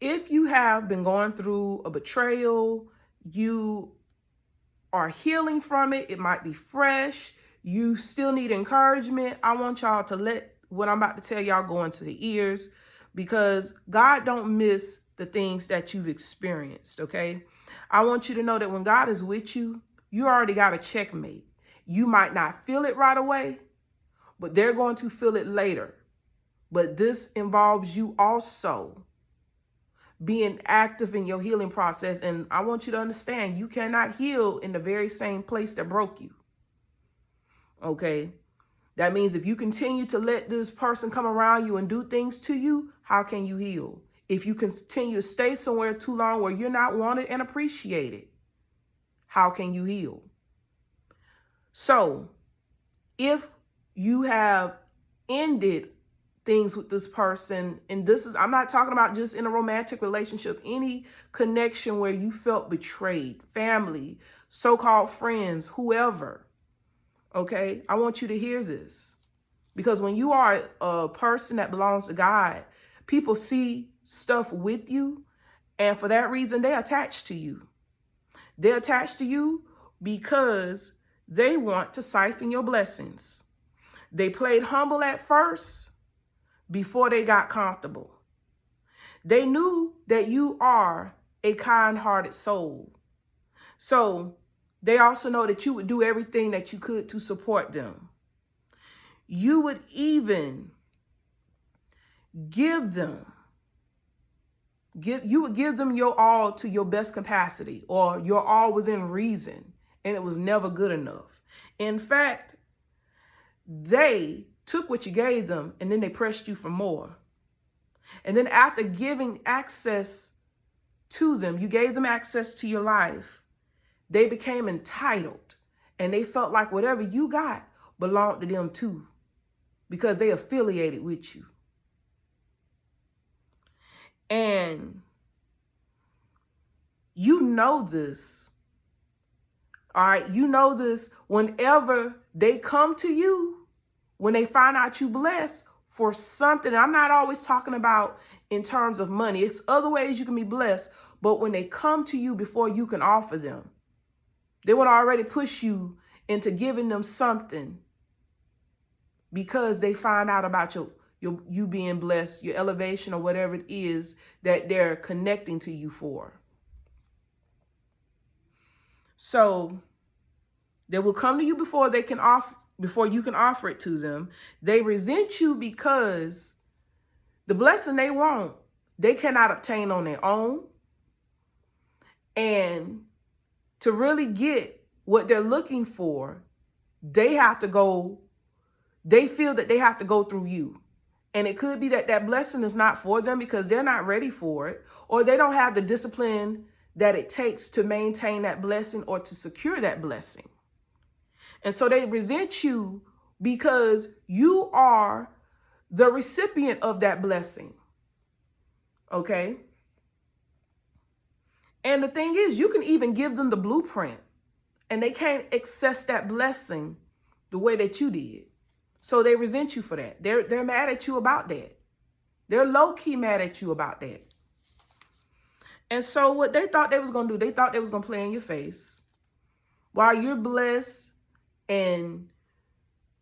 If you have been going through a betrayal, you are healing from it, it might be fresh, you still need encouragement, I want y'all to let what I'm about to tell y'all go into the ears, because God don't miss the things that you've experienced, okay? I want you to know that when God is with you, you already got a checkmate. You might not feel it right away, but they're going to feel it later. But this involves you also being active in your healing process. And I want you to understand, you cannot heal in the very same place that broke you. Okay? That means if you continue to let this person come around you and do things to you, how can you heal? If you continue to stay somewhere too long where you're not wanted and appreciated, how can you heal? So if you have ended things with this person, and this is, I'm not talking about just in a romantic relationship, any connection where you felt betrayed, family, so-called friends, whoever, okay? I want you to hear this, because when you are a person that belongs to God, people see stuff with you, and for that reason, they attach to you. They're attached to you because they want to siphon your blessings. They played humble at first before they got comfortable. They knew that you are a kind-hearted soul. So they also know that you would do everything that you could to support them. You would even give them your all to your best capacity, or your all was in reason, and it was never good enough. In fact, they took what you gave them and then they pressed you for more. And then after giving access to them, you gave them access to your life, they became entitled, and they felt like whatever you got belonged to them too, because they affiliated with you. And you know this, all right? You know this whenever they come to you, when they find out you blessed for something. I'm not always talking about in terms of money. It's other ways you can be blessed. But when they come to you before you can offer them, they would already push you into giving them something, because they find out about you being blessed, your elevation, or whatever it is that they're connecting to you for. So they will come to you before you can offer it to them. They resent you because the blessing they want, they cannot obtain on their own. And to really get what they're looking for, they feel that they have to go through you. And it could be that that blessing is not for them because they're not ready for it, or they don't have the discipline that it takes to maintain that blessing or to secure that blessing. And so they resent you because you are the recipient of that blessing. Okay? And the thing is, you can even give them the blueprint, and they can't access that blessing the way that you did. So they resent you for that. They're mad at you about that. They're low-key mad at you about that. And so what they thought they was going to do, they thought they was going to play in your face while you're blessed and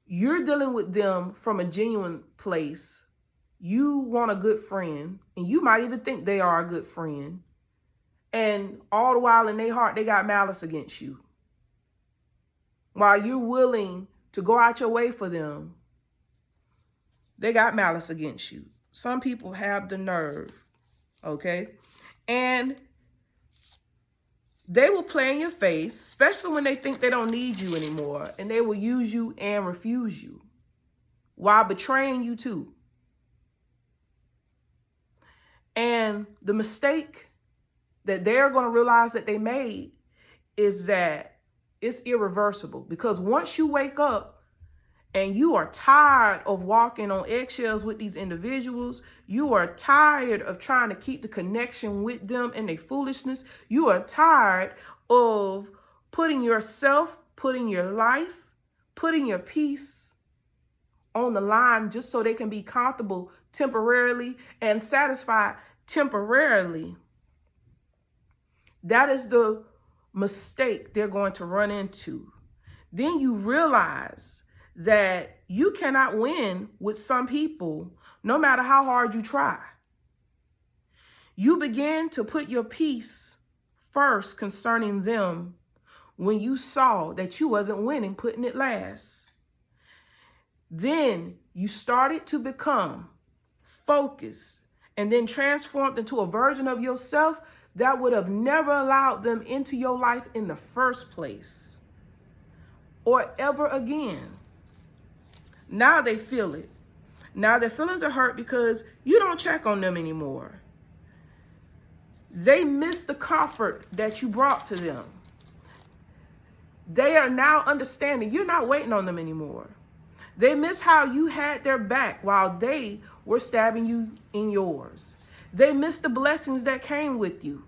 you're dealing with them from a genuine place. You want a good friend, and you might even think they are a good friend. And all the while in their heart, they got malice against you. While you're willing to go out your way for them, they got malice against you. Some people have the nerve, okay? And they will play in your face, especially when they think they don't need you anymore, and they will use you and refuse you while betraying you too. And the mistake that they're going to realize that they made is that it's irreversible, because once you wake up and you are tired of walking on eggshells with these individuals, you are tired of trying to keep the connection with them and their foolishness, you are tired of putting yourself, putting your life, putting your peace on the line just so they can be comfortable temporarily and satisfied temporarily, that is the mistake they're going to run into. Then you realize that you cannot win with some people no matter how hard you try. You begin to put your peace first concerning them when you saw that you wasn't winning, putting it last. Then you started to become focused and then transformed into a version of yourself that would have never allowed them into your life in the first place or ever again. Now they feel it. Now their feelings are hurt because you don't check on them anymore. They miss the comfort that you brought to them. They are now understanding you're not waiting on them anymore. They miss how you had their back while they were stabbing you in yours. They miss the blessings that came with you.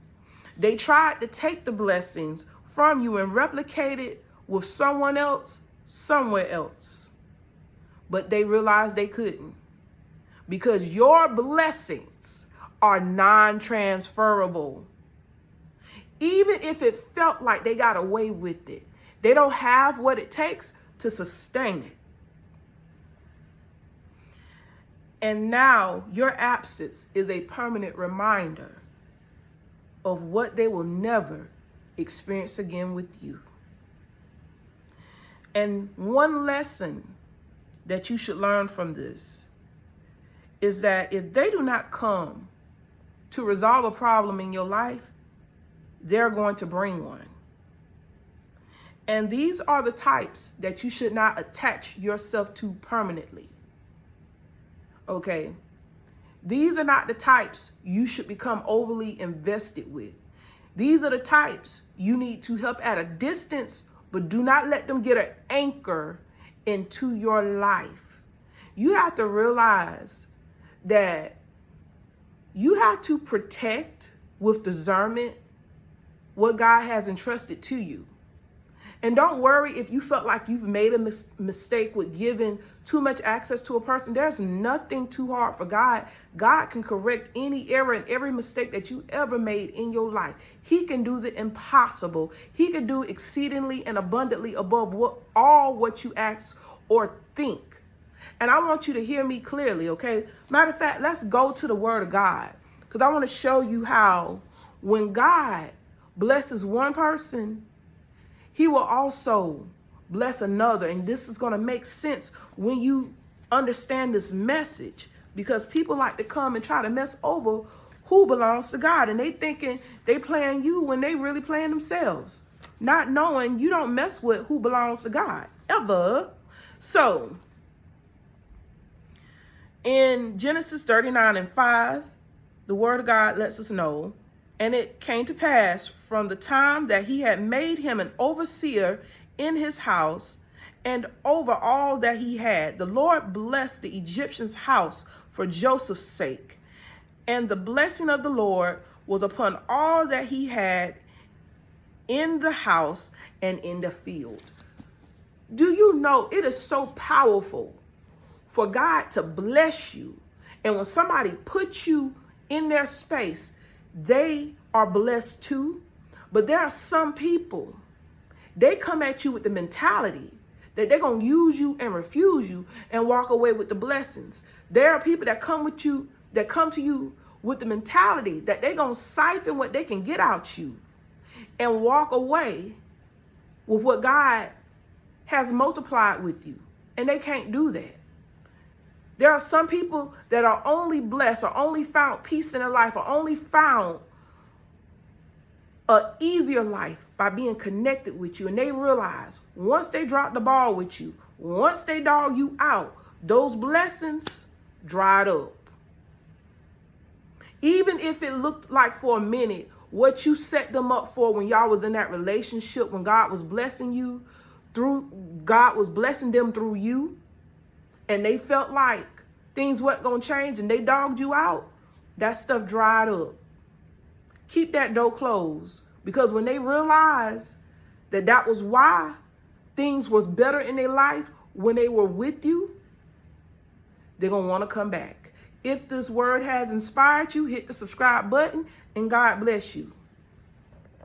They tried to take the blessings from you and replicate it with someone else, somewhere else. But they realized they couldn't, because your blessings are non-transferable. Even if it felt like they got away with it, they don't have what it takes to sustain it. And now your absence is a permanent reminder of what they will never experience again with you. And one lesson that you should learn from this is that if they do not come to resolve a problem in your life, they're going to bring one. And these are the types that you should not attach yourself to permanently. Okay? These are not the types you should become overly invested with. These are the types you need to help at a distance, but do not let them get an anchor into your life. You have to realize that you have to protect with discernment what God has entrusted to you. And don't worry if you felt like you've made a mistake with giving too much access to a person. There's nothing too hard for God. God can correct any error and every mistake that you ever made in your life. He can do the impossible. He can do exceedingly and abundantly above all what you ask or think. And I want you to hear me clearly, okay? Matter of fact, let's go to the Word of God, because I want to show you how when God blesses one person, He will also bless another. And this is going to make sense when you understand this message, because people like to come and try to mess over who belongs to God. And they thinking they playing you when they really playing themselves, not knowing you don't mess with who belongs to God ever. So in Genesis 39:5, the Word of God lets us know, and it came to pass from the time that he had made him an overseer in his house and over all that he had, the Lord blessed the Egyptian's house for Joseph's sake. And the blessing of the Lord was upon all that he had in the house and in the field. Do you know it is so powerful for God to bless you? And when somebody puts you in their space, they are blessed too. But there are some people, they come at you with the mentality that they're going to use you and refuse you and walk away with the blessings. There are people that come to you with the mentality that they're going to siphon what they can get out you and walk away with what God has multiplied with you. And they can't do that. There are some people that are only blessed or only found peace in their life or only found an easier life by being connected with you. And they realize once they drop the ball with you, once they dog you out, those blessings dried up. Even if it looked like for a minute what you set them up for when y'all was in that relationship, when God was blessing you through, God was blessing them through you, and they felt like things weren't going to change and they dogged you out, that stuff dried up. Keep that door closed, because when they realize that that was why things was better in their life when they were with you, they're going to want to come back. If this word has inspired you, hit the subscribe button, and God bless you.